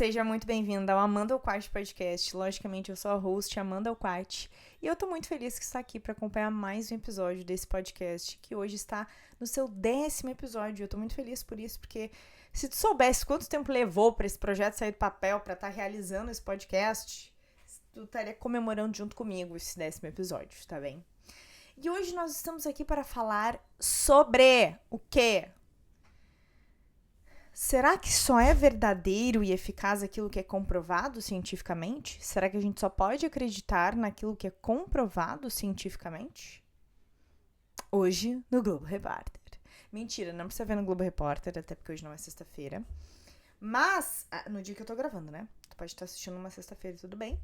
Seja muito bem-vinda ao Amanda Alquart Podcast. Logicamente, eu sou a host Amanda Alquart e eu tô muito feliz que está aqui para acompanhar mais um episódio desse podcast, que hoje está no seu 10º episódio. Eu tô muito feliz por isso, porque se tu soubesse quanto tempo levou para esse projeto sair do papel, para estar realizando esse podcast, tu estaria comemorando junto comigo esse 10º episódio, tá bem? E hoje nós estamos aqui para falar sobre o quê? Será que só é verdadeiro e eficaz aquilo que é comprovado cientificamente? Será que a gente só pode acreditar naquilo que é comprovado cientificamente? Hoje, no Globo Repórter. Mentira, não precisa ver no Globo Repórter, até porque hoje não é sexta-feira. Mas, no dia que eu tô gravando, né? Tu pode estar assistindo uma sexta-feira, tudo bem.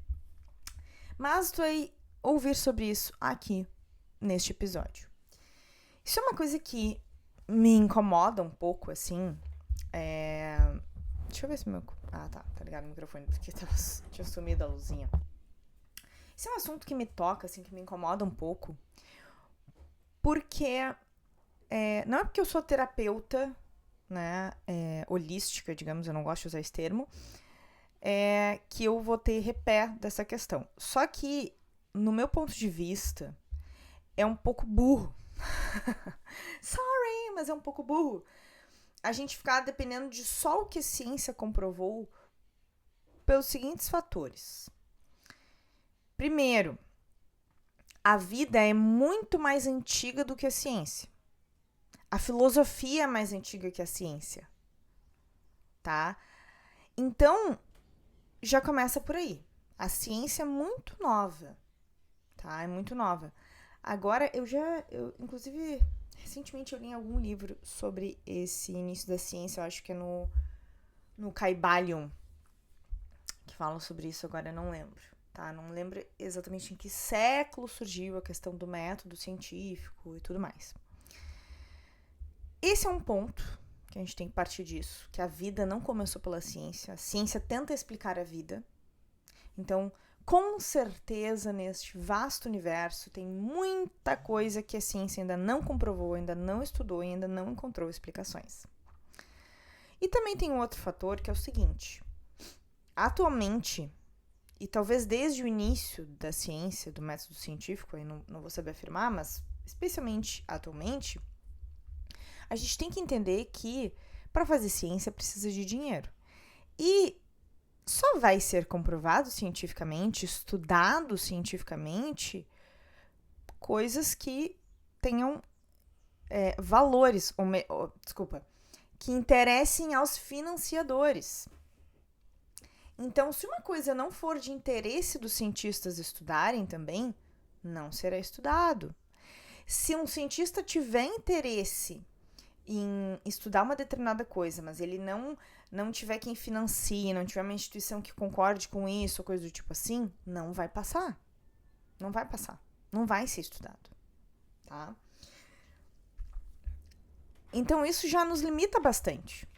Mas tu vai ouvir sobre isso aqui, neste episódio. Isso é uma coisa que me incomoda um pouco, assim. Deixa eu ver se meu... tá ligado o microfone, porque tinha sumido a luzinha. Esse é um assunto que me toca, assim, que me incomoda um pouco. Porque... não é porque eu sou terapeuta, né, holística, digamos, eu não gosto de usar esse termo, que eu vou ter repé dessa questão. Só que, no meu ponto de vista, é um pouco burro. Sorry, mas é um pouco burro. A gente ficar dependendo de só o que a ciência comprovou pelos seguintes fatores. Primeiro, a vida é muito mais antiga do que a ciência. A filosofia é mais antiga que a ciência, tá? Então, já começa por aí. A ciência é muito nova, tá? É muito nova. Agora, inclusive, recentemente eu li algum livro sobre esse início da ciência, eu acho que é no Caibalion, que falam sobre isso, agora eu não lembro, tá? Não lembro exatamente em que século surgiu a questão do método científico e tudo mais. Esse é um ponto que a gente tem que partir disso, que a vida não começou pela ciência, a ciência tenta explicar a vida. Então, com certeza, neste vasto universo, tem muita coisa que a ciência ainda não comprovou, ainda não estudou e ainda não encontrou explicações. E também tem um outro fator que é o seguinte: atualmente, e talvez desde o início da ciência, do método científico, aí não vou saber afirmar, mas especialmente atualmente, a gente tem que entender que para fazer ciência precisa de dinheiro. E só vai ser comprovado cientificamente, estudado cientificamente, coisas que tenham valores, que interessem aos financiadores. Então, se uma coisa não for de interesse dos cientistas estudarem também, não será estudado. Se um cientista tiver interesse em estudar uma determinada coisa, mas ele não tiver quem financie, não tiver uma instituição que concorde com isso, ou coisa do tipo assim, não vai passar. Não vai passar. Não vai ser estudado. Tá? Então, isso já nos limita bastante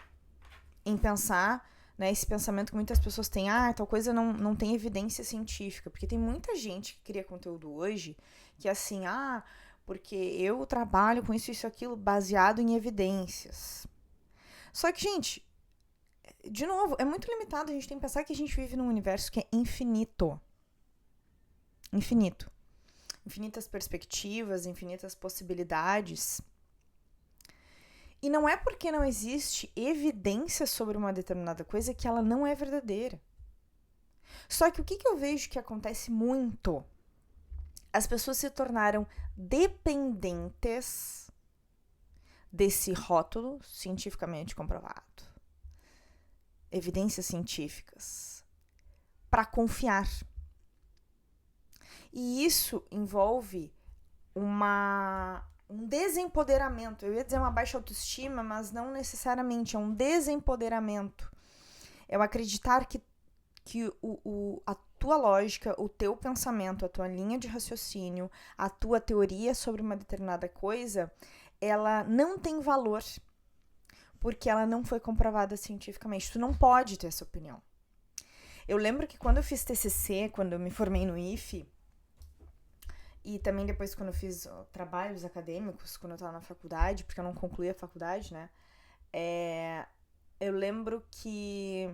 em pensar, né, esse pensamento que muitas pessoas têm, tal coisa não tem evidência científica, porque tem muita gente que cria conteúdo hoje que é assim, porque eu trabalho com isso, aquilo, baseado em evidências. Só que, gente, de novo, é muito limitado. A gente tem que pensar que a gente vive num universo que é infinito. Infinito. Infinitas perspectivas, infinitas possibilidades. E não é porque não existe evidência sobre uma determinada coisa que ela não é verdadeira. Só que o que eu vejo que acontece muito? As pessoas se tornaram dependentes desse rótulo cientificamente comprovado. Evidências científicas. Para confiar. E isso envolve um desempoderamento. Eu ia dizer uma baixa autoestima, mas não necessariamente. É um desempoderamento. É o acreditar que a tua lógica, o teu pensamento, a tua linha de raciocínio, a tua teoria sobre uma determinada coisa, ela não tem valor porque ela não foi comprovada cientificamente. Tu não pode ter essa opinião. Eu lembro que quando eu fiz TCC, quando eu me formei no IFE, e também depois quando eu fiz trabalhos acadêmicos, quando eu estava na faculdade, porque eu não concluí a faculdade, né? Eu lembro que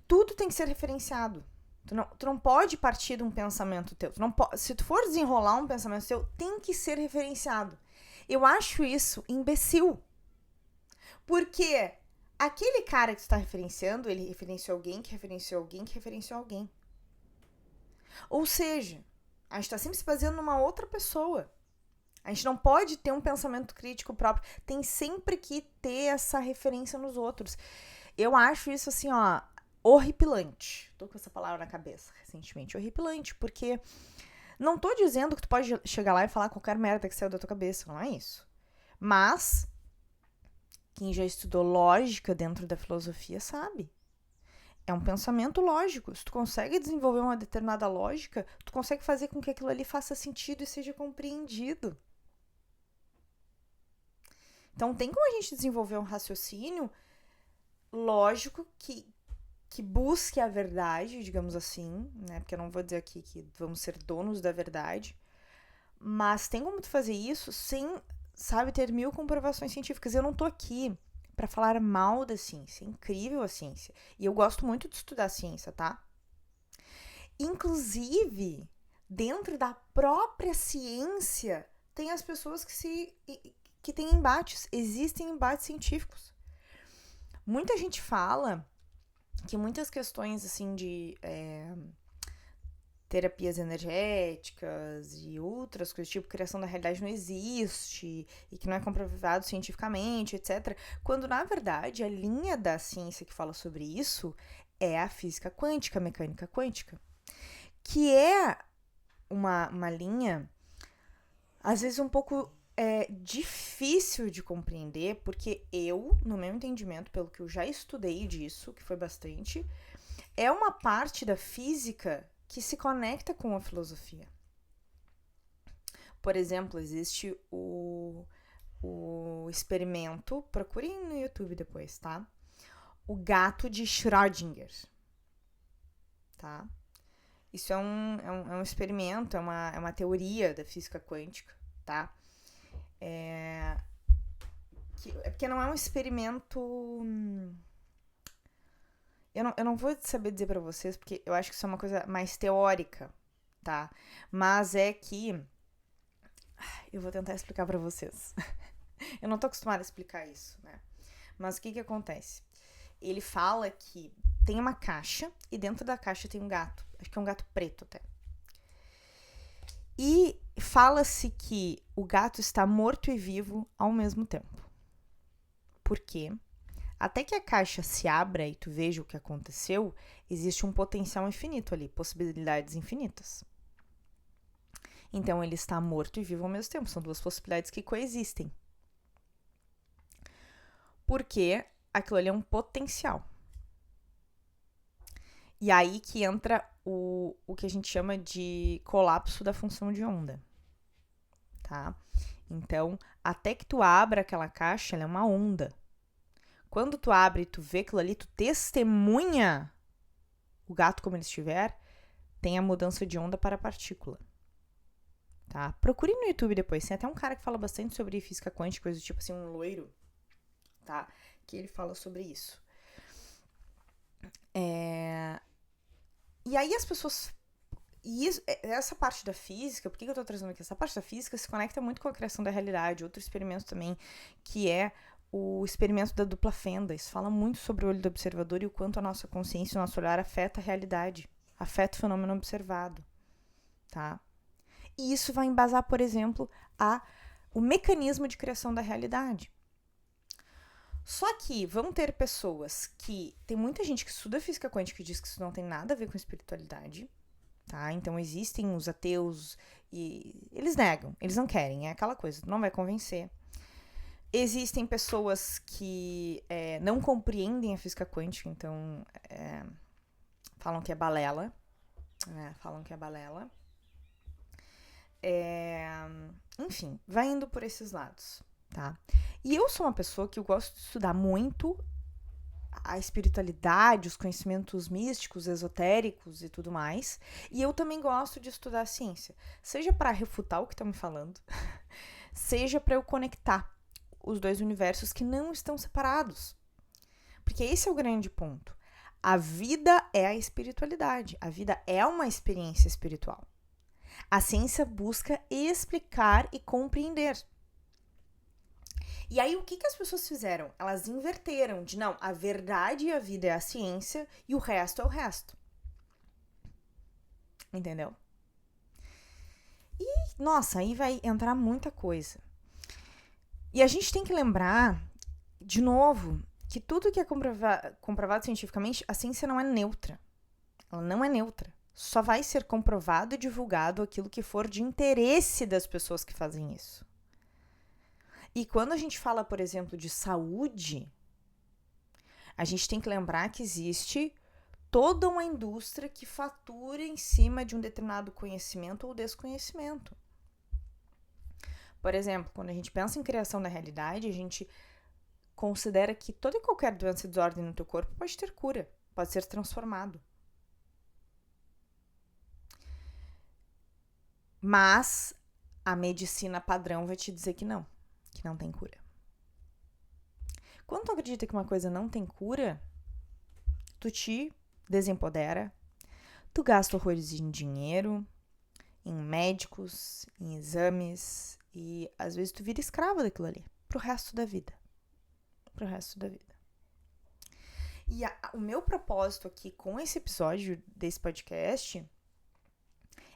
tudo tem que ser referenciado. Tu não pode partir de um pensamento teu. Se tu for desenrolar um pensamento teu, tem que ser referenciado. Eu acho isso imbecil. Porque aquele cara que tu tá referenciando, ele referenciou alguém, que referenciou alguém, que referenciou alguém. Ou seja, a gente tá sempre se baseando numa outra pessoa. A gente não pode ter um pensamento crítico próprio. Tem sempre que ter essa referência nos outros. Eu acho isso assim, ó, horripilante. Tô com essa palavra na cabeça recentemente. Horripilante, porque não tô dizendo que tu pode chegar lá e falar qualquer merda que saiu da tua cabeça. Não é isso. Mas quem já estudou lógica dentro da filosofia sabe. É um pensamento lógico. Se tu consegue desenvolver uma determinada lógica, tu consegue fazer com que aquilo ali faça sentido e seja compreendido. Então, tem como a gente desenvolver um raciocínio lógico que busque a verdade, digamos assim, né? Porque eu não vou dizer aqui que vamos ser donos da verdade, mas tem como tu fazer isso sem, sabe, ter 1000 comprovações científicas. Eu não tô aqui pra falar mal da ciência. É incrível a ciência. E eu gosto muito de estudar a ciência, tá? Inclusive, dentro da própria ciência, tem as pessoas que têm embates. Existem embates científicos. Muita gente fala que muitas questões, assim, de terapias energéticas e outras coisas, tipo criação da realidade não existe e que não é comprovado cientificamente, etc. Quando, na verdade, a linha da ciência que fala sobre isso é a física quântica, a mecânica quântica, que é uma linha, às vezes, um pouco difícil de compreender, porque eu, no meu entendimento, pelo que eu já estudei disso, que foi bastante, é uma parte da física que se conecta com a filosofia. Por exemplo, existe o experimento, procurem no YouTube depois, tá? O gato de Schrödinger, tá? Isso é um experimento, é uma teoria da física quântica, tá? Porque não é um experimento... Eu não vou saber dizer pra vocês, porque eu acho que isso é uma coisa mais teórica, tá? Mas é que... Eu vou tentar explicar pra vocês. Eu não tô acostumada a explicar isso, né? Mas o que acontece? Ele fala que tem uma caixa e dentro da caixa tem um gato. Acho que é um gato preto até. E fala-se que o gato está morto e vivo ao mesmo tempo. Por quê? Até que a caixa se abra e tu veja o que aconteceu, existe um potencial infinito ali, possibilidades infinitas. Então, ele está morto e vivo ao mesmo tempo. São duas possibilidades que coexistem. Porque aquilo ali é um potencial. E aí que entra o que a gente chama de colapso da função de onda. Tá? Então, até que tu abra aquela caixa, ela é uma onda. Quando tu abre e tu vê aquilo ali, tu testemunha o gato como ele estiver, tem a mudança de onda para a partícula. Tá? Procure no YouTube depois. Tem até um cara que fala bastante sobre física quântica, coisa do tipo assim, um loiro, tá? Que ele fala sobre isso. E aí as pessoas... essa parte da física, por que eu tô trazendo aqui? Essa parte da física se conecta muito com a criação da realidade. Outro experimento também, que é o experimento da dupla fenda. Isso fala muito sobre o olho do observador e o quanto a nossa consciência, o nosso olhar afeta a realidade, afeta o fenômeno observado, tá? E isso vai embasar, por exemplo, o mecanismo de criação da realidade. Só que vão ter pessoas que... Tem muita gente que estuda física quântica e diz que isso não tem nada a ver com espiritualidade, tá? Então existem os ateus e eles negam, eles não querem, é aquela coisa, não vai convencer. Existem pessoas que não compreendem a física quântica, então falam que é balela, enfim, vai indo por esses lados, tá? E eu sou uma pessoa que eu gosto de estudar muito a espiritualidade, os conhecimentos místicos, esotéricos e tudo mais. E eu também gosto de estudar a ciência, seja para refutar o que estão me falando, seja para eu conectar os dois universos que não estão separados. Porque esse é o grande ponto. A vida é a espiritualidade. A vida é uma experiência espiritual. A ciência busca explicar e compreender. E aí, o que as pessoas fizeram? Elas inverteram de, não, a verdade e a vida é a ciência e o resto é o resto. Entendeu? E, nossa, aí vai entrar muita coisa. E a gente tem que lembrar, de novo, que tudo que é comprovado cientificamente, a ciência não é neutra. Ela não é neutra. Só vai ser comprovado e divulgado aquilo que for de interesse das pessoas que fazem isso. E quando a gente fala, por exemplo, de saúde, a gente tem que lembrar que existe toda uma indústria que fatura em cima de um determinado conhecimento ou desconhecimento. Por exemplo, quando a gente pensa em criação da realidade, a gente considera que toda e qualquer doença e desordem no teu corpo pode ter cura, pode ser transformado. Mas a medicina padrão vai te dizer que não tem cura. Quando tu acredita que uma coisa não tem cura, tu te desempodera, tu gasta horrores em dinheiro, em médicos, em exames, e às vezes tu vira escravo daquilo ali, pro resto da vida. E o meu propósito aqui com esse episódio desse podcast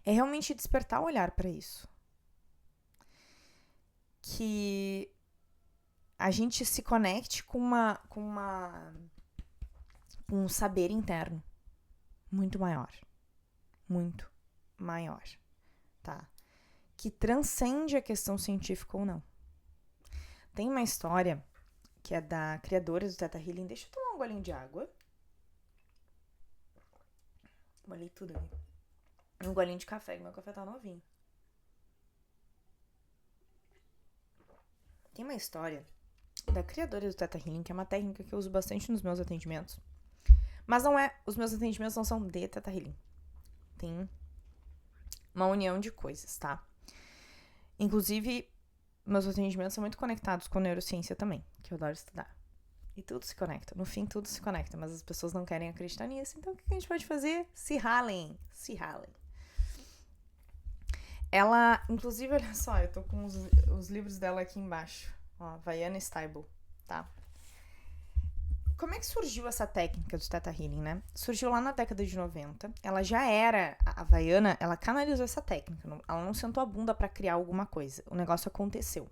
é realmente despertar o olhar para isso. Que a gente se conecte com um saber interno muito maior, tá? Que transcende a questão científica ou não. Tem uma história que é da criadora do Theta Healing. Deixa eu tomar um golinho de água. Molhei tudo ali. Um golinho de café, que meu café tá novinho. Tem uma história da criadora do Theta Healing, que é uma técnica que eu uso bastante nos meus atendimentos. Mas não é, os meus atendimentos não são de Theta Healing. Tem uma união de coisas, tá? Inclusive, meus atendimentos são muito conectados com neurociência também, que eu adoro estudar. E tudo se conecta. No fim, tudo se conecta, mas as pessoas não querem acreditar nisso. Então, o que a gente pode fazer? Se ralem. Ela, inclusive, olha só, eu tô com os livros dela aqui embaixo. Ó, Vaiana Stable, tá? Como é que surgiu essa técnica do Theta Healing, né? Surgiu lá na década de 90. Ela já era, a Vaiana, ela canalizou essa técnica. Ela não sentou a bunda pra criar alguma coisa. O negócio aconteceu.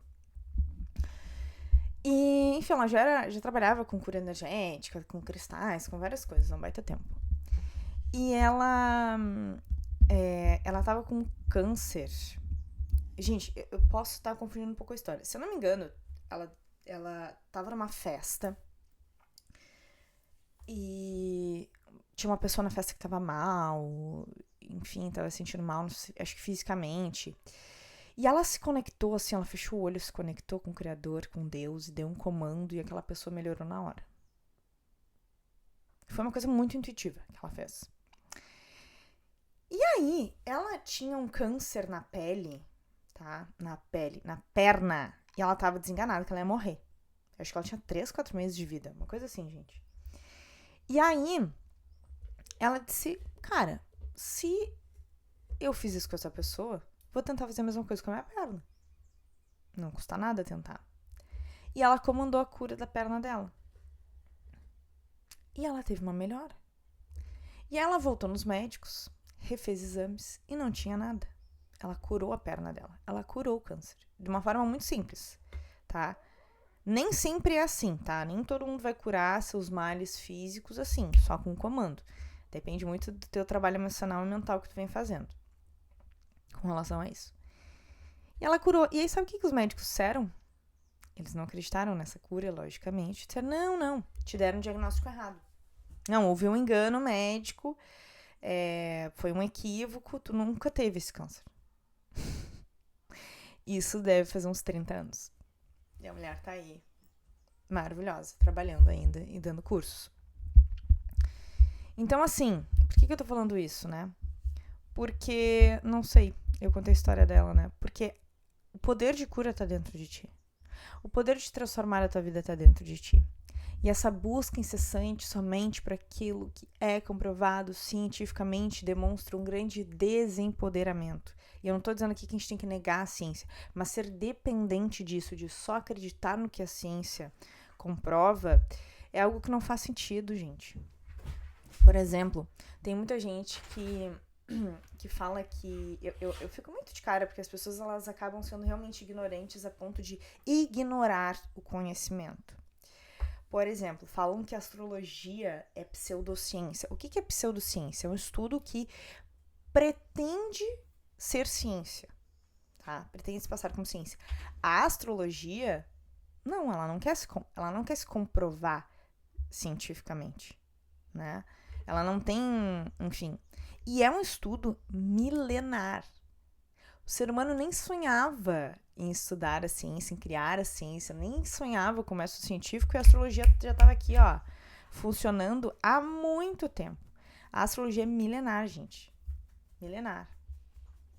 E, enfim, ela já trabalhava com cura energética, com cristais, com várias coisas, há um baita tempo. E ela tava com câncer. Gente, eu posso estar confundindo um pouco a história. Se eu não me engano, ela tava numa festa e tinha uma pessoa na festa que tava mal, enfim, tava se sentindo mal, acho que fisicamente. E ela se conectou, assim, ela fechou o olho, se conectou com o Criador, com Deus, e deu um comando, e aquela pessoa melhorou na hora. Foi uma coisa muito intuitiva que ela fez. E aí, ela tinha um câncer na pele, tá? Na perna, e ela tava desenganada que ela ia morrer. Acho que ela tinha 3, 4 meses de vida, uma coisa assim, gente. E aí, ela disse, cara, se eu fiz isso com essa pessoa, vou tentar fazer a mesma coisa com a minha perna. Não custa nada tentar. E ela comandou a cura da perna dela. E ela teve uma melhora. E ela voltou nos médicos, refez exames e não tinha nada. Ela curou a perna dela. Ela curou o câncer. De uma forma muito simples, tá? Nem sempre é assim, tá? Nem todo mundo vai curar seus males físicos assim, só com comando. Depende muito do teu trabalho emocional e mental que tu vem fazendo com relação a isso. E ela curou. E aí, sabe o que os médicos disseram? Eles não acreditaram nessa cura, logicamente. Disseram, não, te deram um diagnóstico errado. Não, houve um engano médico, foi um equívoco, tu nunca teve esse câncer. Isso deve fazer uns 30 anos. E a mulher tá aí, maravilhosa, trabalhando ainda e dando cursos. Então, assim, por que eu tô falando isso, né? Porque, não sei, eu contei a história dela, né? Porque o poder de cura tá dentro de ti. O poder de transformar a tua vida tá dentro de ti. E essa busca incessante somente para aquilo que é comprovado cientificamente demonstra um grande desempoderamento. E eu não estou dizendo aqui que a gente tem que negar a ciência, mas ser dependente disso, de só acreditar no que a ciência comprova, é algo que não faz sentido, gente. Por exemplo, tem muita gente que fala que... Eu fico muito de cara, porque as pessoas elas acabam sendo realmente ignorantes a ponto de ignorar o conhecimento. Por exemplo, falam que a astrologia é pseudociência. O que é pseudociência? É um estudo que pretende ser ciência, tá? Pretende se passar como ciência. A astrologia, não, ela não quer se comprovar cientificamente, né? Ela não tem, enfim. E é um estudo milenar. O ser humano nem sonhava em estudar a ciência, em criar a ciência, nem sonhava com o método científico, e a astrologia já estava aqui, ó, funcionando há muito tempo. A astrologia é milenar, gente. Milenar,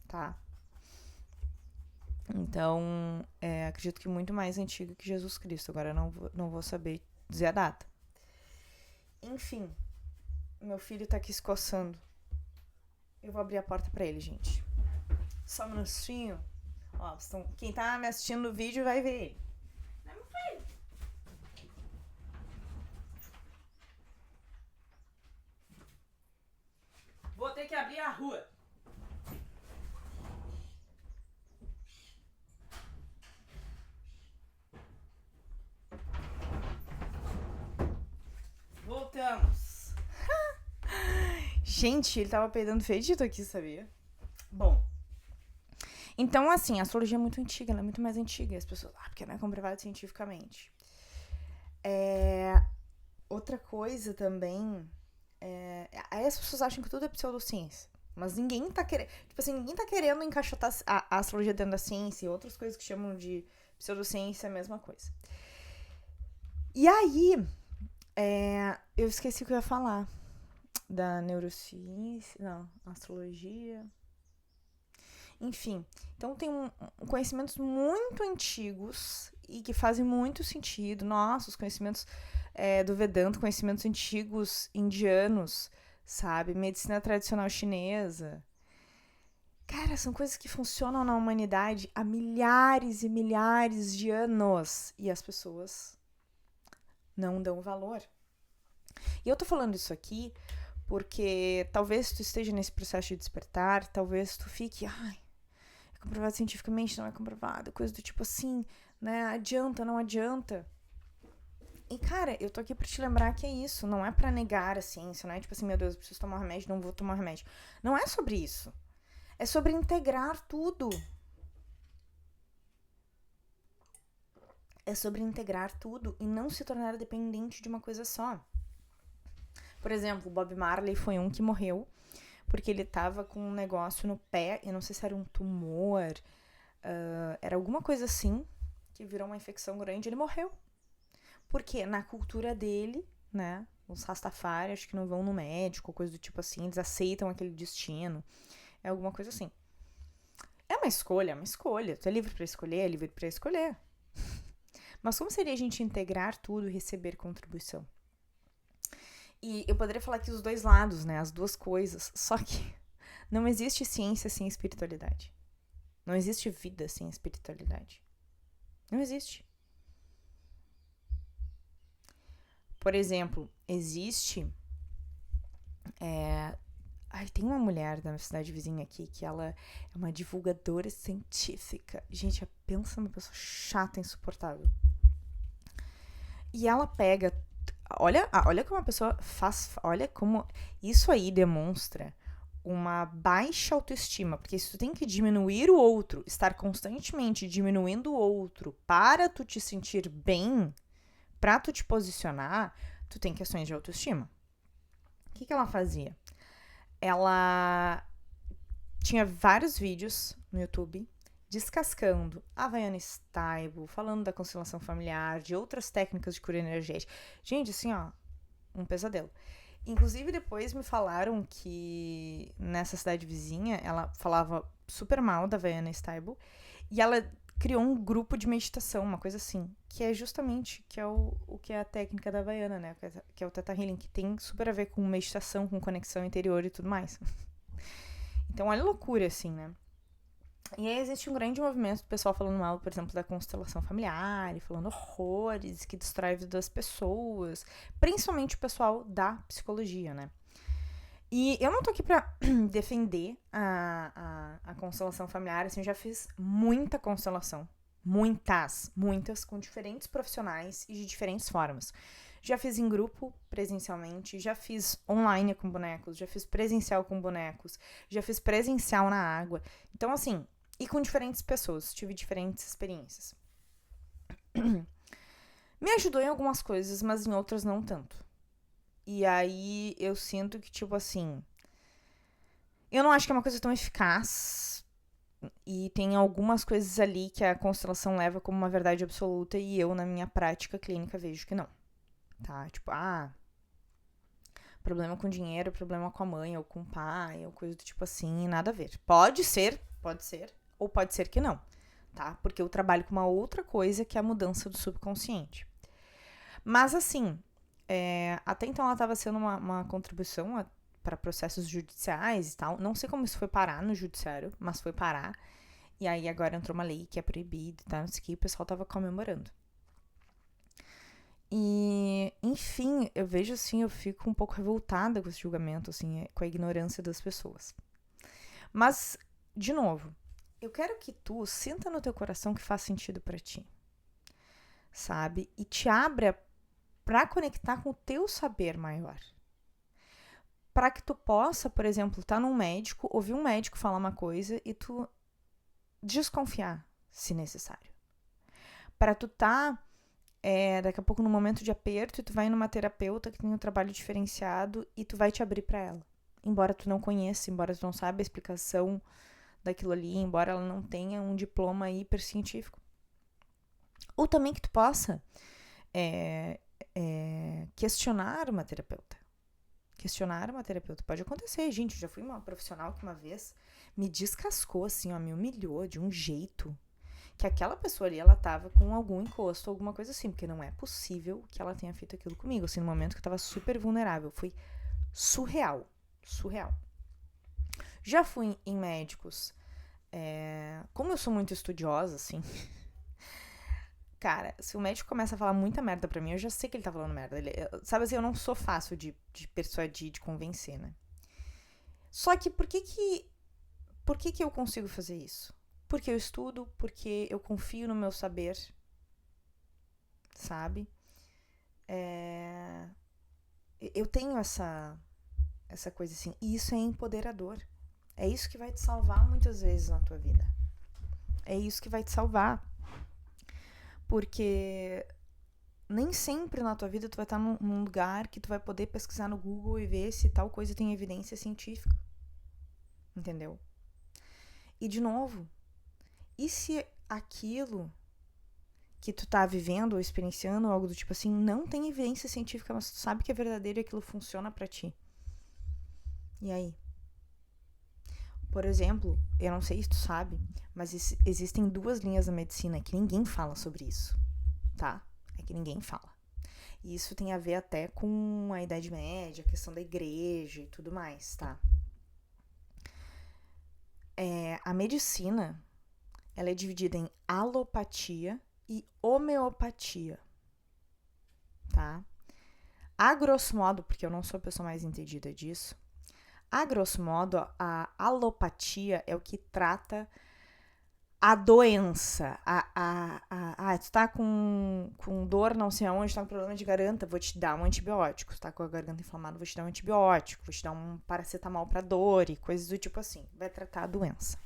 tá? Então, acredito que muito mais antiga que Jesus Cristo. Agora não vou saber dizer a data. Enfim, meu filho tá aqui se coçando. Eu vou abrir a porta pra ele, gente. Só um minutinho. Ó, quem tá me assistindo no vídeo vai ver ele. Não é meu filho. Vou ter que abrir a rua. Voltamos. Gente, ele tava peidando fedido aqui, sabia? Bom. Então, assim, a astrologia é muito antiga, ela é muito mais antiga. E as pessoas, porque não é comprovado cientificamente. Outra coisa também, aí as pessoas acham que tudo é pseudociência. Mas ninguém tá querendo, ninguém tá querendo encaixotar a astrologia dentro da ciência e outras coisas que chamam de pseudociência é a mesma coisa. E aí, eu esqueci o que eu ia falar. Da neurociência, não, astrologia... Enfim, então tem conhecimentos muito antigos e que fazem muito sentido. Nossa, os conhecimentos do Vedanta, conhecimentos antigos indianos, sabe? Medicina tradicional chinesa. Cara, são coisas que funcionam na humanidade há milhares e milhares de anos. E as pessoas não dão valor. E eu tô falando isso aqui porque talvez tu esteja nesse processo de despertar, talvez tu fique... comprovado cientificamente, não é comprovado, coisa do tipo assim, né, adianta, não adianta. E, cara, eu tô aqui pra te lembrar que é isso, não é pra negar a ciência, não é tipo assim, meu Deus, eu preciso tomar um remédio, não vou tomar um remédio. Não é sobre isso. É sobre integrar tudo. É sobre integrar tudo e não se tornar dependente de uma coisa só. Por exemplo, o Bob Marley foi um que morreu porque ele tava com um negócio no pé, eu não sei se era um tumor, era alguma coisa assim, que virou uma infecção grande, ele morreu. Porque na cultura dele, né, os Rastafari, acho que não vão no médico, coisa do tipo assim, eles aceitam aquele destino, é alguma coisa assim. É uma escolha, tu é livre pra escolher, é livre pra escolher. Mas como seria a gente integrar tudo e receber contribuição? E eu poderia falar aqui os dois lados, né? As duas coisas. Só que não existe ciência sem espiritualidade. Não existe vida sem espiritualidade. Não existe. Por exemplo, existe... tem uma mulher da cidade vizinha aqui que ela é uma divulgadora científica. Gente, pensa numa pessoa chata, insuportável. E ela pega... Olha como a pessoa faz... Olha como isso aí demonstra uma baixa autoestima. Porque se tu tem que diminuir o outro, estar constantemente diminuindo o outro para tu te sentir bem, pra tu te posicionar, tu tem questões de autoestima. O que ela fazia? Ela tinha vários vídeos no YouTube descascando a Havaiana Stable, falando da constelação familiar, de outras técnicas de cura energética. Gente, assim, ó, um pesadelo. Inclusive, depois me falaram que nessa cidade vizinha, ela falava super mal da Havaiana Stable, e ela criou um grupo de meditação, uma coisa assim, que é justamente o que é a técnica da Havaiana, né? Que é o Theta Healing, que tem super a ver com meditação, com conexão interior e tudo mais. Então, olha a loucura, assim, né? E aí existe um grande movimento do pessoal falando mal, por exemplo, da constelação familiar, e falando horrores, que destrói a vida das pessoas, principalmente o pessoal da psicologia, né? E eu não tô aqui pra defender a constelação familiar, assim, eu já fiz muita constelação. Muitas, com diferentes profissionais e de diferentes formas. Já fiz em grupo, presencialmente, já fiz online com bonecos, já fiz presencial com bonecos, já fiz presencial na água. Então, assim, e com diferentes pessoas, tive diferentes experiências. Me ajudou em algumas coisas, mas em outras não tanto. E aí eu sinto que, tipo assim, eu não acho que é uma coisa tão eficaz. E tem algumas coisas ali que a constelação leva como uma verdade absoluta e eu, na minha prática clínica, vejo que não. Tá? Tipo, problema com dinheiro, problema com a mãe ou com o pai, ou coisa do tipo assim, nada a ver. Pode ser, ou pode ser que não, tá? Porque eu trabalho com uma outra coisa que é a mudança do subconsciente. Mas assim, até então ela estava sendo uma contribuição para processos judiciais e tal. Não sei como isso foi parar no judiciário, mas foi parar. E aí agora entrou uma lei que é proibida e tal, não sei o que, o pessoal tava comemorando. E, enfim, eu vejo assim, eu fico um pouco revoltada com esse julgamento, assim, com a ignorância das pessoas. Mas, de novo, eu quero que tu sinta no teu coração que faz sentido pra ti, sabe? E te abra pra conectar com o teu saber maior. Pra que tu possa, por exemplo, estar num médico, ouvir um médico falar uma coisa e tu desconfiar, se necessário. Pra tu daqui a pouco num momento de aperto e tu vai numa terapeuta que tem um trabalho diferenciado e tu vai te abrir pra ela. Embora tu não conheça, embora tu não saiba a explicação daquilo ali, embora ela não tenha um diploma hipercientífico. Ou também que tu possa questionar uma terapeuta. Pode acontecer, gente. Eu já fui uma profissional que uma vez me descascou, assim, ó, me humilhou de um jeito que aquela pessoa ali, ela tava com algum encosto, alguma coisa assim, porque não é possível que ela tenha feito aquilo comigo, assim, no momento que eu tava super vulnerável. Foi surreal. Já fui em médicos, como eu sou muito estudiosa, assim, cara, se o médico começa a falar muita merda pra mim, eu já sei que ele tá falando merda. Sabe assim, eu não sou fácil de persuadir, de convencer, né? Só que por que eu consigo fazer isso? Porque eu estudo, porque eu confio no meu saber, sabe? Eu tenho essa coisa assim, e isso é empoderador. É isso que vai te salvar muitas vezes na tua vida. É isso que vai te salvar. Porque nem sempre na tua vida tu vai estar num lugar que tu vai poder pesquisar no Google e ver se tal coisa tem evidência científica. Entendeu? E de novo, e se aquilo que tu tá vivendo ou experienciando, algo do tipo assim, não tem evidência científica, mas tu sabe que é verdadeiro e aquilo funciona pra ti? E aí? Por exemplo, eu não sei se tu sabe, mas existem 2 linhas da medicina que ninguém fala sobre isso, tá? É que ninguém fala. E isso tem a ver até com a Idade Média, a questão da igreja e tudo mais, tá? A medicina, ela é dividida em alopatia e homeopatia, tá? A grosso modo, porque eu não sou a pessoa mais entendida disso, a grosso modo, a alopatia é o que trata a doença. Tu tá com dor não sei aonde, tá com problema de garganta, vou te dar um antibiótico. Tu tá com a garganta inflamada, vou te dar um antibiótico, vou te dar um paracetamol pra dor e coisas do tipo assim. Vai tratar a doença.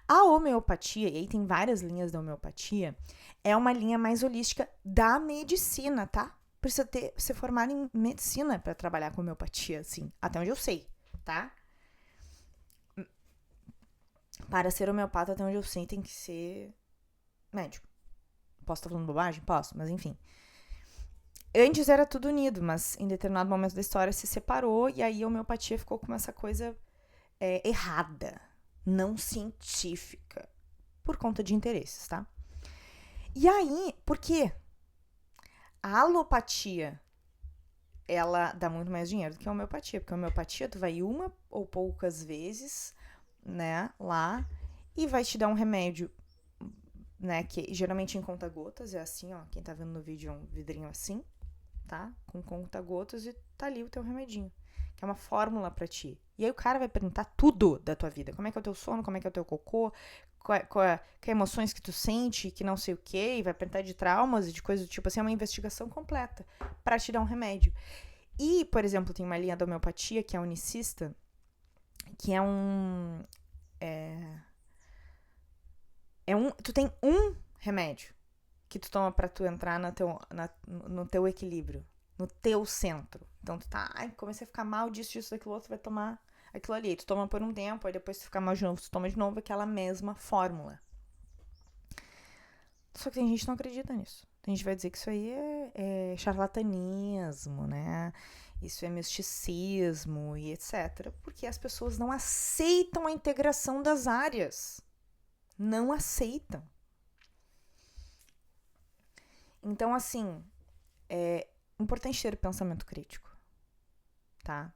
A homeopatia, e aí tem várias linhas da homeopatia, é uma linha mais holística da medicina, tá? Precisa ser formado em medicina pra trabalhar com homeopatia, assim, até onde eu sei, tá? Para ser homeopata, até onde eu sei, tem que ser médico. Posso estar falando bobagem? Posso, mas enfim. Antes era tudo unido, mas em determinado momento da história se separou e aí a homeopatia ficou com essa coisa errada, não científica, por conta de interesses, tá? E aí, por quê? A alopatia, ela dá muito mais dinheiro do que a homeopatia, porque a homeopatia tu vai uma ou poucas vezes, né, lá, e vai te dar um remédio, né, que geralmente em conta-gotas, é assim, ó, quem tá vendo no vídeo é um vidrinho assim, tá, com conta-gotas e tá ali o teu remedinho, que é uma fórmula pra ti. E aí o cara vai perguntar tudo da tua vida, como é que é o teu sono, como é que é o teu cocô, que emoções que tu sente, que não sei o que, e vai perguntar de traumas e de coisas do tipo assim, é uma investigação completa pra te dar um remédio. E, por exemplo, tem uma linha da homeopatia que é a unicista, que é um... tu tem um remédio que tu toma pra tu entrar no teu equilíbrio, no teu centro. Então tu tá, comecei a ficar mal disso, daquilo outro, vai tomar aquilo ali. Tu toma por um tempo, aí depois tu fica mal de novo, tu toma de novo aquela mesma fórmula. Só que tem gente que não acredita nisso. Tem gente que vai dizer que isso aí é charlatanismo, né? Isso é misticismo e etc. Porque as pessoas não aceitam a integração das áreas. Não aceitam. Então, assim, é importante ter o pensamento crítico, tá?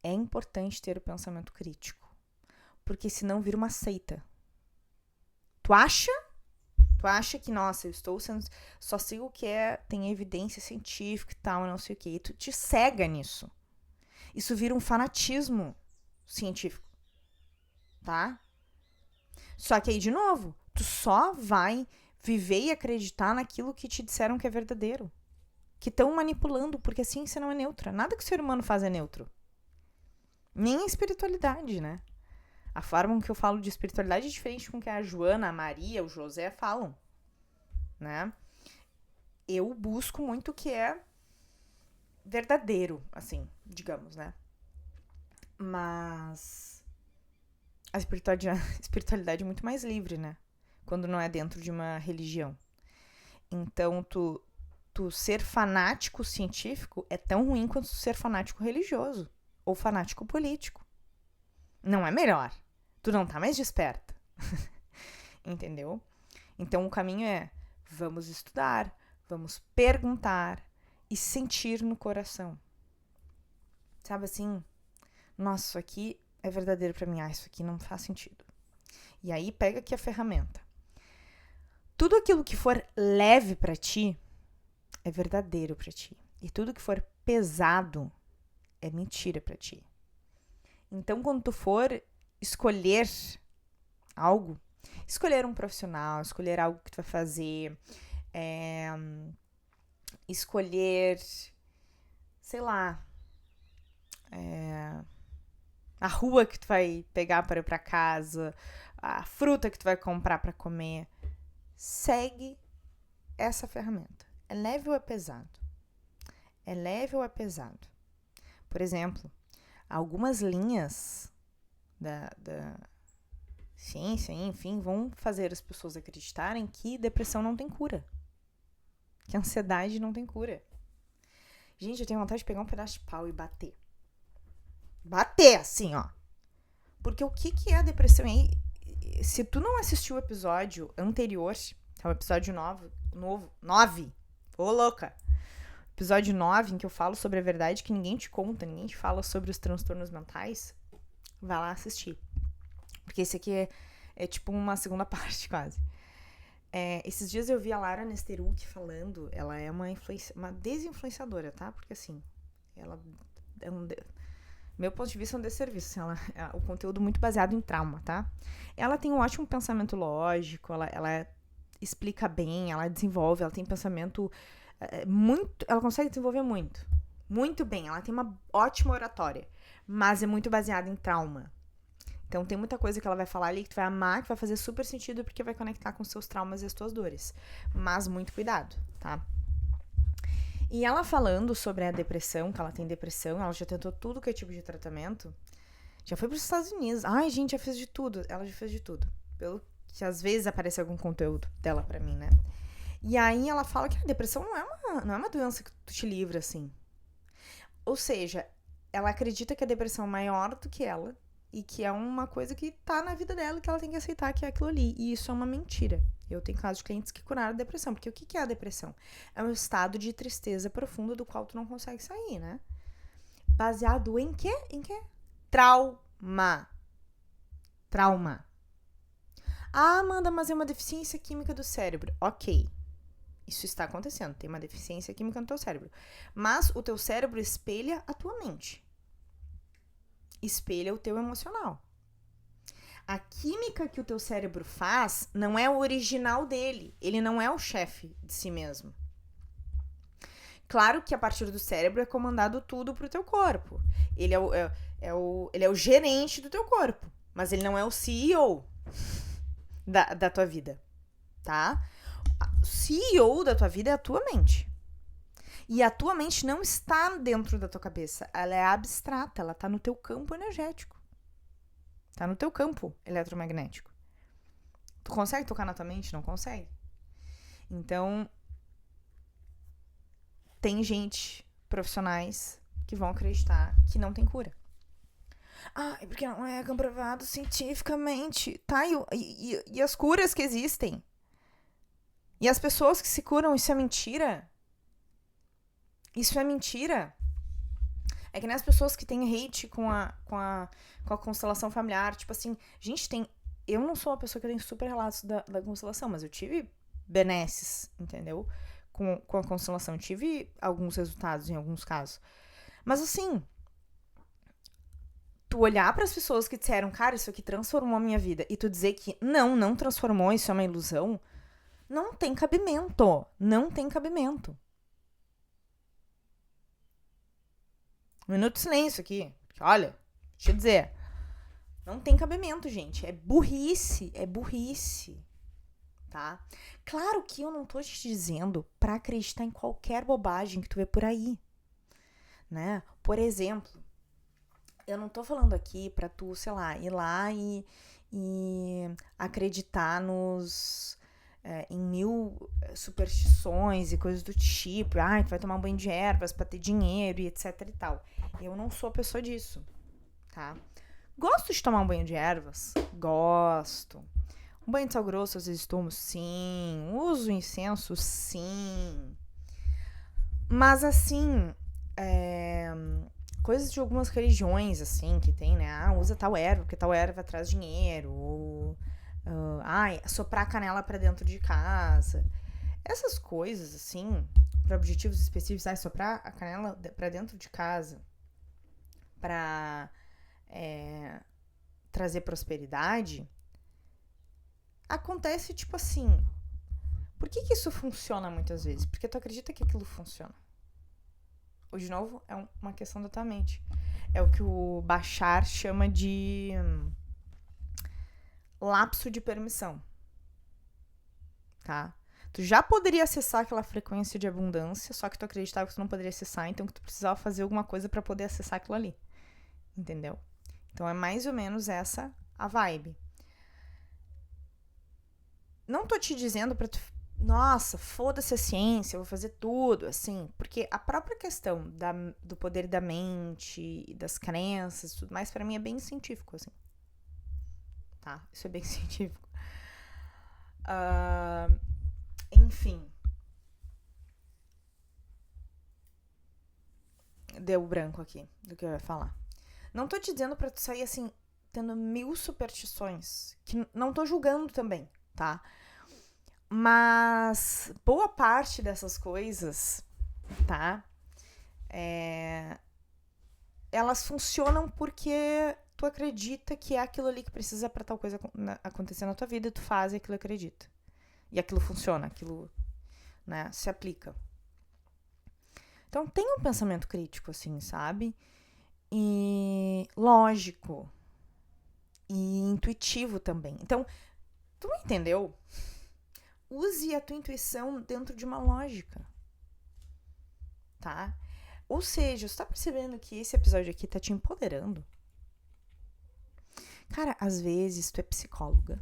É importante ter o pensamento crítico. Porque senão vira uma seita. Tu acha que, nossa, eu estou sendo... Só sigo o que tem evidência científica e tal, não sei o quê. E tu te cega nisso. Isso vira um fanatismo científico, tá? Só que aí, de novo, tu só vai viver e acreditar naquilo que te disseram que é verdadeiro. Que estão manipulando, porque a ciência não é neutra. Nada que o ser humano faz é neutro. Nem a espiritualidade, né? A forma com que eu falo de espiritualidade é diferente com que a Joana, a Maria, o José falam, né? Eu busco muito o que é verdadeiro, assim, digamos, né? Mas a espiritualidade é muito mais livre, né? Quando não é dentro de uma religião. Então, tu ser fanático científico é tão ruim quanto tu ser fanático religioso ou fanático político. Não é melhor. Tu não tá mais desperta. Entendeu? Então, o caminho é: vamos estudar, vamos perguntar e sentir no coração. Sabe assim? Nossa, isso aqui é verdadeiro pra mim. Isso aqui não faz sentido. E aí, pega aqui a ferramenta. Tudo aquilo que for leve pra ti é verdadeiro pra ti. E tudo que for pesado é mentira pra ti. Então, quando tu for escolher algo, escolher um profissional, escolher algo que tu vai fazer, escolher, sei lá, a rua que tu vai pegar para ir pra casa, a fruta que tu vai comprar para comer, segue essa ferramenta. É leve ou é pesado? É leve ou é pesado? Por exemplo, algumas linhas da ciência, enfim, vão fazer as pessoas acreditarem que depressão não tem cura. Que ansiedade não tem cura. Gente, eu tenho vontade de pegar um pedaço de pau e bater. Bater, assim, ó. Porque o que é a depressão aí? Se tu não assistiu o episódio anterior, é o episódio 9. Ô, louca! Episódio 9, em que eu falo sobre a verdade que ninguém te conta, ninguém te fala sobre os transtornos mentais, vai lá assistir. Porque esse aqui é tipo uma segunda parte, quase. Esses dias eu vi a Lara Nesteruk falando, ela é uma desinfluenciadora, tá? Porque assim, ela é meu ponto de vista é um desserviço. O conteúdo muito baseado em trauma, tá? Ela tem um ótimo pensamento lógico, ela explica bem, ela desenvolve, ela tem pensamento muito... Ela consegue desenvolver muito. Muito bem, ela tem uma ótima oratória. Mas é muito baseada em trauma. Então tem muita coisa que ela vai falar ali que tu vai amar, que vai fazer super sentido porque vai conectar com os seus traumas e as tuas dores. Mas muito cuidado, tá? E ela falando sobre a depressão, que ela tem depressão, ela já tentou tudo que é tipo de tratamento. Já foi para os Estados Unidos. Ai, gente, já fez de tudo. Ela já fez de tudo. Pelo que às vezes aparece algum conteúdo dela pra mim, né? E aí ela fala que a depressão não é uma doença que tu te livra, assim. Ou seja, ela acredita que a depressão é maior do que ela e que é uma coisa que tá na vida dela e que ela tem que aceitar que é aquilo ali. E isso é uma mentira. Eu tenho casos de clientes que curaram a depressão. Porque o que é a depressão? É um estado de tristeza profunda do qual tu não consegue sair, né? Baseado em quê? Em quê? Trauma. Ah, Amanda, mas é uma deficiência química do cérebro. Ok. Isso está acontecendo. Tem uma deficiência química no teu cérebro. Mas o teu cérebro espelha a tua mente. Espelha o teu emocional. A química que o teu cérebro faz não é o original dele. Ele não é o chefe de si mesmo. Claro que a partir do cérebro é comandado tudo pro teu corpo. Ele é o gerente do teu corpo. Mas ele não é o CEO da tua vida, tá? O CEO da tua vida é a tua mente. E a tua mente não está dentro da tua cabeça. Ela é abstrata, ela tá no teu campo energético. Tá no teu campo eletromagnético. Tu consegue tocar na tua mente? Não consegue. Então, tem gente, profissionais, que vão acreditar que não tem cura. Ah, é porque não é comprovado cientificamente. Tá, e as curas que existem? E as pessoas que se curam, isso é mentira? Isso é mentira? É que nem as pessoas que têm hate com a constelação familiar. Tipo assim, gente, eu não sou uma pessoa que tem super relatos da constelação, mas eu tive benesses, entendeu? Com a constelação. Eu tive alguns resultados em alguns casos. Mas assim, tu olhar para as pessoas que disseram, cara, isso aqui transformou a minha vida, e tu dizer que não transformou, isso é uma ilusão, não tem cabimento. Não tem cabimento. Um minuto de silêncio aqui. Olha, deixa eu dizer. Não tem cabimento, gente. É burrice. Tá? Claro que eu não tô te dizendo pra acreditar em qualquer bobagem que tu vê por aí. Né? Por exemplo, eu não tô falando aqui pra tu, sei lá, ir lá e acreditar em 1000 superstições e coisas do tipo. Tu vai tomar um banho de ervas pra ter dinheiro e etc e tal. Eu não sou a pessoa disso, tá? Gosto de tomar um banho de ervas? Gosto. Um banho de sal grosso às vezes tomo? Sim. Uso incenso? Sim. Mas assim, coisas de algumas religiões, assim, que tem, né? Usa tal erva, porque tal erva traz dinheiro. Ou, soprar canela pra dentro de casa. Essas coisas, assim, pra objetivos específicos. Soprar a canela pra dentro de casa pra trazer prosperidade, acontece tipo assim. Por que isso funciona muitas vezes? Porque tu acredita que aquilo funciona. Ou, de novo, é uma questão da tua mente. É o que o Bashar chama de lapso de permissão. Tá? Tu já poderia acessar aquela frequência de abundância, só que tu acreditava que tu não poderia acessar, então que tu precisava fazer alguma coisa pra poder acessar aquilo ali. Entendeu? Então é mais ou menos essa a vibe. Não tô te dizendo pra tu, nossa, foda-se a ciência, eu vou fazer tudo, assim, porque a própria questão do poder da mente e das crenças e tudo mais, pra mim é bem científico, assim. Tá? Isso é bem científico. Enfim. Deu branco aqui do que eu ia falar. Não tô te dizendo pra tu sair, assim, tendo 1000 superstições, que não tô julgando também, tá? Mas boa parte dessas coisas, tá? Elas funcionam porque tu acredita que é aquilo ali que precisa pra tal coisa acontecer na tua vida, e tu faz e aquilo acredita. E aquilo funciona, aquilo, né, se aplica. Então tem um pensamento crítico, assim, sabe? E lógico. E intuitivo também. Então, tu não entendeu? Use a tua intuição dentro de uma lógica, tá? Ou seja, você tá percebendo que esse episódio aqui tá te empoderando? Cara, às vezes tu é psicóloga,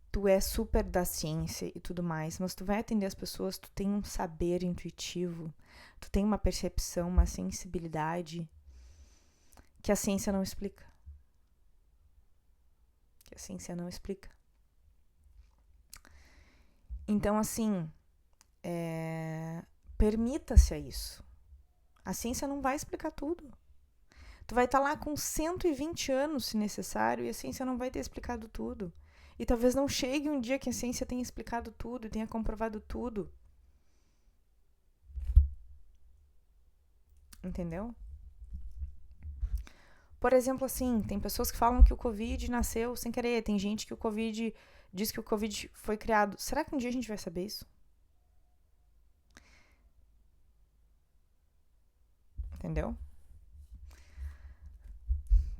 tu é super da ciência e tudo mais, mas tu vai atender as pessoas, tu tem um saber intuitivo, tu tem uma percepção, uma sensibilidade que a ciência não explica. Então, assim, permita-se a isso. A ciência não vai explicar tudo. Tu vai estar lá com 120 anos, se necessário, e a ciência não vai ter explicado tudo. E talvez não chegue um dia que a ciência tenha explicado tudo, tenha comprovado tudo. Entendeu? Por exemplo, assim, tem pessoas que falam que o Covid nasceu sem querer. Tem gente que o Covid diz que o Covid foi criado. Será que um dia a gente vai saber isso? Entendeu?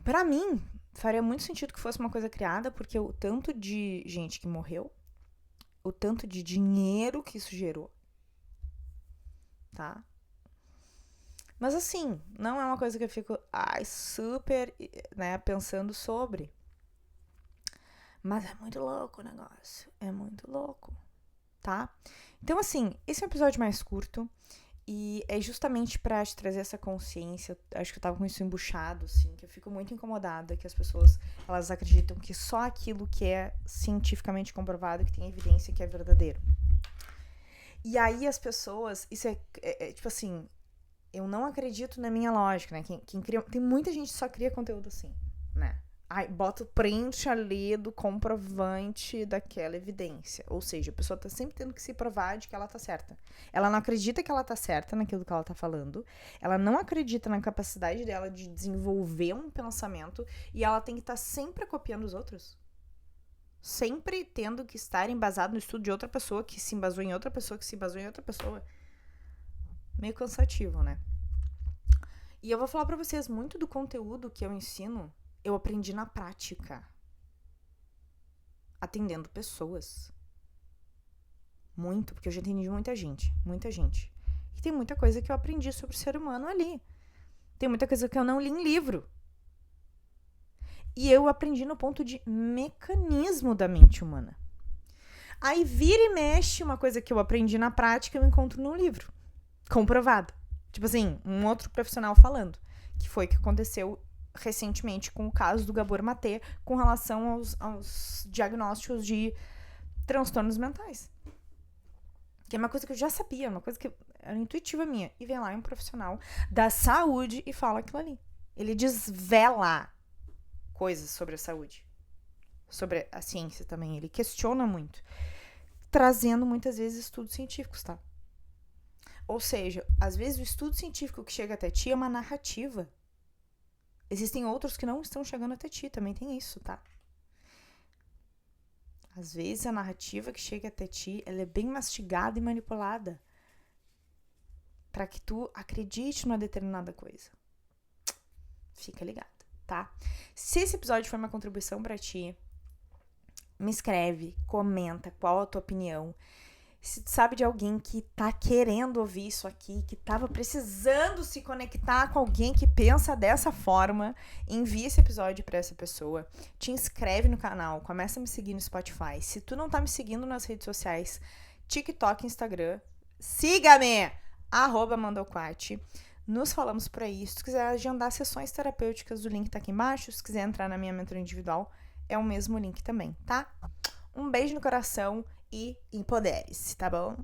Pra mim, faria muito sentido que fosse uma coisa criada, porque o tanto de gente que morreu, o tanto de dinheiro que isso gerou, tá? Mas assim, não é uma coisa que eu fico super, né, pensando sobre. Mas é muito louco o negócio. É muito louco, tá? Então, assim, esse é um episódio mais curto. E é justamente pra te trazer essa consciência. Acho que eu tava com isso embuchado, assim, que eu fico muito incomodada que as pessoas, elas acreditam que só aquilo que é cientificamente comprovado, que tem evidência, que é verdadeiro. E aí as pessoas, isso é tipo assim, eu não acredito na minha lógica, né? Quem cria, tem muita gente que só cria conteúdo assim, né? Aí bota o print ali do comprovante daquela evidência. Ou seja, a pessoa tá sempre tendo que se provar de que ela tá certa. Ela não acredita que ela tá certa naquilo que ela tá falando. Ela não acredita na capacidade dela de desenvolver um pensamento. E ela tem que estar sempre copiando os outros. Sempre tendo que estar embasado no estudo de outra pessoa, que se embasou em outra pessoa, que se embasou em outra pessoa. Meio cansativo, né? E eu vou falar pra vocês, muito do conteúdo que eu ensino, eu aprendi na prática. Atendendo pessoas. Muito, porque eu já atendi muita gente. Muita gente. E tem muita coisa que eu aprendi sobre o ser humano ali. Tem muita coisa que eu não li em livro. E eu aprendi no ponto de mecanismo da mente humana. Aí vira e mexe uma coisa que eu aprendi na prática, eu encontro num livro. Comprovado. Tipo assim, um outro profissional falando. Que foi o que aconteceu recentemente com o caso do Gabor Maté com relação aos diagnósticos de transtornos mentais. Que é uma coisa que eu já sabia, uma coisa que era intuitiva minha. E vem lá um profissional da saúde e fala aquilo ali. Ele desvela coisas sobre a saúde. Sobre a ciência também. Ele questiona muito. Trazendo muitas vezes estudos científicos, tá? Ou seja, às vezes o estudo científico que chega até ti é uma narrativa. Existem outros que não estão chegando até ti, também tem isso, tá? Às vezes a narrativa que chega até ti, ela é bem mastigada e manipulada para que tu acredite numa determinada coisa. Fica ligado, tá? Se esse episódio foi uma contribuição para ti, me escreve, comenta qual a tua opinião. Se tu sabe de alguém que tá querendo ouvir isso aqui, que tava precisando se conectar com alguém que pensa dessa forma, envia esse episódio pra essa pessoa, te inscreve no canal, começa a me seguir no Spotify. Se tu não tá me seguindo nas redes sociais, TikTok, Instagram, siga-me! @mandoquati. Nos falamos por aí. Se tu quiser agendar sessões terapêuticas, o link tá aqui embaixo. Se quiser entrar na minha mentoria individual, é o mesmo link também, tá? Um beijo no coração e empodere-se, tá bom?